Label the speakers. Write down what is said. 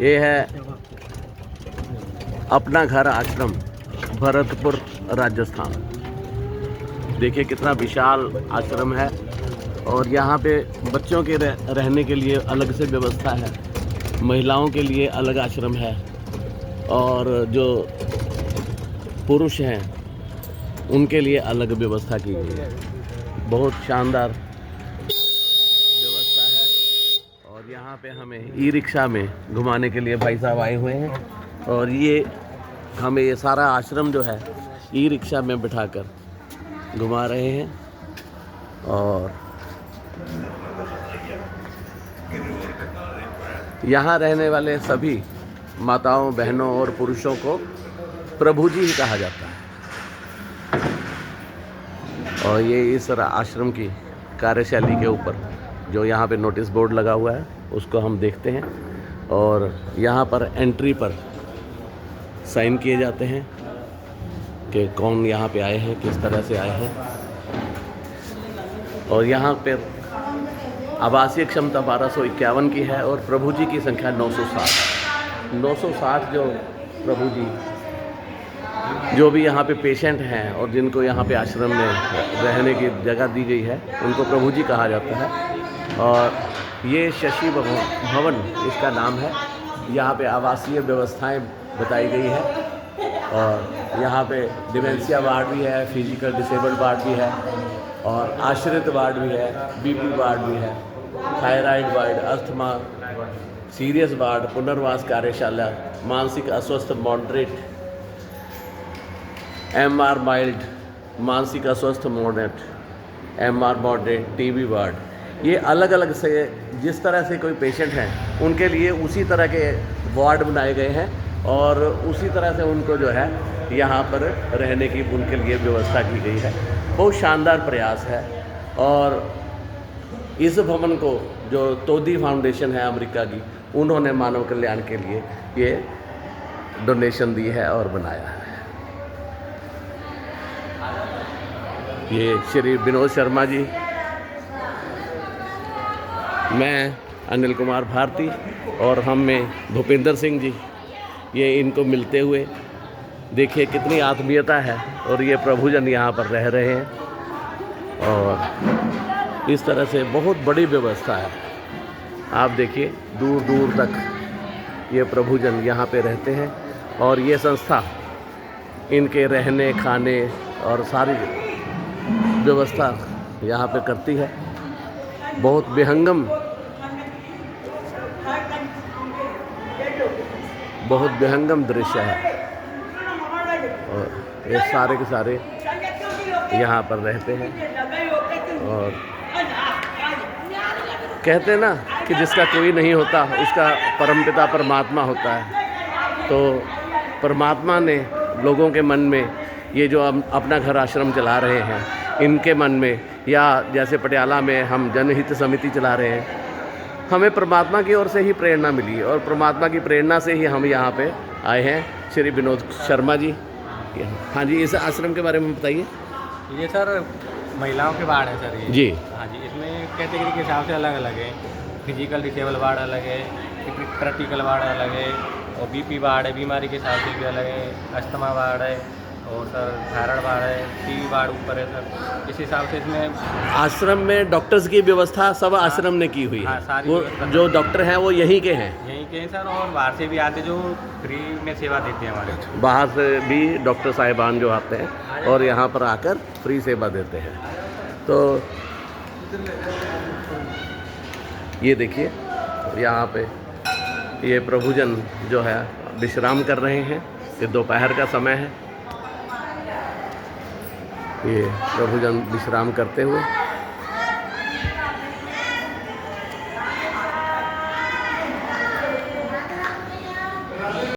Speaker 1: ये है अपना घर आश्रम, भरतपुर, राजस्थान। देखिए कितना विशाल आश्रम है और यहाँ पे बच्चों के रहने के लिए अलग से व्यवस्था है, महिलाओं के लिए अलग आश्रम है और जो पुरुष हैं उनके लिए अलग व्यवस्था की गई है। बहुत शानदार व्यवस्था है और यहाँ पे हमें ई रिक्शा में घुमाने के लिए भाई साहब आए हुए हैं और ये हमें ये सारा आश्रम जो है ई रिक्शा में बिठाकर घुमा रहे हैं। और यहाँ रहने वाले सभी माताओं, बहनों और पुरुषों को प्रभु जी ही कहा जाता है। और ये इस आश्रम की कार्यशैली के ऊपर जो यहाँ पे नोटिस बोर्ड लगा हुआ है उसको हम देखते हैं और यहाँ पर एंट्री पर साइन किए जाते हैं कि कौन यहाँ पे आए हैं, किस तरह से आए हैं। और यहाँ पे आवासीय क्षमता 1251 की है और प्रभु जी की संख्या 960 जो प्रभु जी जो भी यहाँ पे पेशेंट हैं और जिनको यहाँ पे आश्रम में रहने की जगह दी गई है उनको प्रभु जी कहा जाता है। और ये शशि भवन इसका नाम है। यहाँ पे आवासीय व्यवस्थाएं बताई गई है और यहाँ पे डिमेंशिया वार्ड भी है, फिजिकल डिसेबल्ड वार्ड भी है और आश्रित वार्ड भी है, बीपी वार्ड भी है, thyroid ward, asthma, serious ward, पुनर्वास कार्यशाला, मानसिक अस्वस्थ मॉडरेट, MR माइल्ड, मानसिक अस्वस्थ moderate, MR moderate, TB ward. ये अलग अलग से जिस तरह से कोई पेशेंट हैं उनके लिए उसी तरह के वार्ड बनाए गए हैं और उसी तरह से उनको जो है यहाँ पर रहने की उनके लिए व्यवस्था की गई है। बहुत शानदार प्रयास है। और इस भवन को जो तोदी फाउंडेशन है अमेरिका की, उन्होंने मानव कल्याण के लिए ये डोनेशन दी है और बनाया है। ये श्री विनोद शर्मा जी, मैं अनिल कुमार भारती और हम में भूपेंद्र सिंह जी, ये इनको मिलते हुए देखिए कितनी आत्मीयता है और ये प्रभुजन यहाँ पर रह रहे हैं और इस तरह से बहुत बड़ी व्यवस्था है। आप देखिए दूर दूर तक ये प्रभुजन यहाँ पे रहते हैं और ये संस्था इनके रहने, खाने और सारी व्यवस्था यहाँ पे करती है। बहुत विहंगम दृश्य है और ये सारे के सारे यहाँ पर रहते हैं। और कहते हैं ना कि जिसका कोई नहीं होता उसका परमपिता परमात्मा होता है। तो परमात्मा ने लोगों के मन में ये जो अपना घर आश्रम चला रहे हैं इनके मन में, या जैसे पटियाला में हम जनहित समिति चला रहे हैं, हमें परमात्मा की ओर से ही प्रेरणा मिली और परमात्मा की प्रेरणा से ही हम यहाँ पे आए हैं। श्री विनोद शर्मा जी, हाँ जी, इस आश्रम के बारे में बताइए।
Speaker 2: ये सर महिलाओं के वार्ड है सर ये
Speaker 1: जी।
Speaker 2: हाँ जी, इसमें कैटेगरी के हिसाब से अलग अलग है। फिजिकल डिसेबल वार्ड अलग है, क्रिटिकल वार्ड अलग है और बीपी वार्ड है, बीमारी के हिसाब से भी अलग है, अस्थमा वार्ड है और सर थायराइड वार्ड है, टीबी वार्ड ऊपर है सर। इस हिसाब से इसमें
Speaker 1: आश्रम में डॉक्टर्स की व्यवस्था सब आश्रम ने की हुई है।
Speaker 2: सारी
Speaker 1: वो जो डॉक्टर हैं वो यहीं के हैं
Speaker 2: सर और बाहर से भी आते जो फ्री में सेवा देते हैं हमारे।
Speaker 1: बाहर से भी डॉक्टर साहिबान जो आते हैं और यहाँ पर आकर फ्री सेवा देते हैं। तो ये देखिए यहाँ पे ये प्रभुजन जो है विश्राम कर रहे हैं। ये दोपहर का समय है। ये प्रभुजन विश्राम करते हुए